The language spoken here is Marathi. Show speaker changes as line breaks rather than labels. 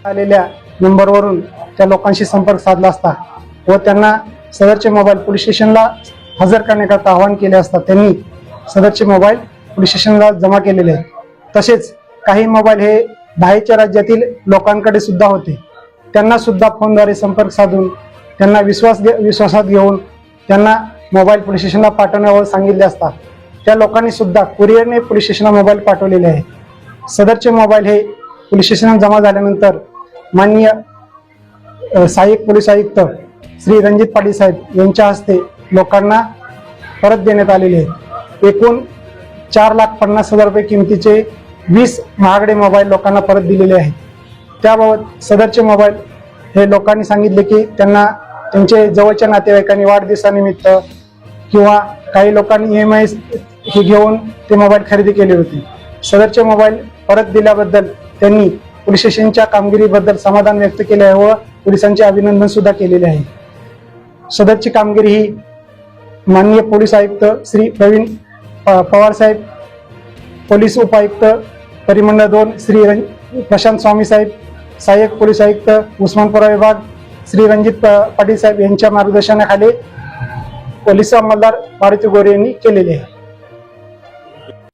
आलेल्या नंबरवरून त्या लोकांशी संपर्क साधला असता व त्यांना सदरचे मोबाईल पोलीस स्टेशनला हजर करण्याकरता आवाहन केले असता त्यांनी सदरचे मोबाईल पोलीस स्टेशनला जमा केलेले आहेत। तसेच काही मोबाईल हे बाहेरच्या राज्यातील लोकांकडे सुद्धा होते, त्यांना सुद्धा फोनद्वारे संपर्क साधून त्यांना विश्वासात घेऊन त्यांना मोबाईल पोलीस स्टेशनला पाठवण्यावर सांगितले असता त्या लोकांनी सुद्धा कुरिअरने पोलीस स्टेशनला मोबाईल पाठवलेले आहेत। सदरचे मोबाईल हे पोलीस स्टेशनला जमा झाल्यानंतर माननीय सहाय्यक पोलीस आयुक्त श्री रणजित पाटील साहेब यांच्या हस्ते लोकांना परत देण्यात आलेले आहेत। एकूण 4,50,000 रुपये किमतीचे 20 महागडे मोबाईल लोकांना परत दिलेले आहेत। त्याबाबत सदरचे मोबाईल हे लोकांनी सांगितले की त्यांना त्यांचे जवळच्या नातेवाईकांनी वाढदिवसानिमित्त किंवा काही लोकांनी EMI हे घेऊन ते मोबाईल खरेदी केले होते। सदरचे मोबाईल परत दिल्याबद्दल त्यांनी पोलीस स्टेशनच्या कामगिरीबद्दल समाधान व्यक्त केले आहे व पोलिसांचे अभिनंदन सुद्धा केलेले आहे। सदरची कामगिरी ही माननीय पोलीस आयुक्त श्री प्रवीण पवार साहेब, पोलीस उपायुक्त परिमंडळ 2 श्री प्रशांत स्वामी साहेब, सहाय्यक पोलीस आयुक्त उस्मानपुरा विभाग श्री रणजित पाटील साहेब यांच्या मार्गदर्शनाखाली पोलीस अंमलदार मारुती गोरे यांनी केलेले आहे।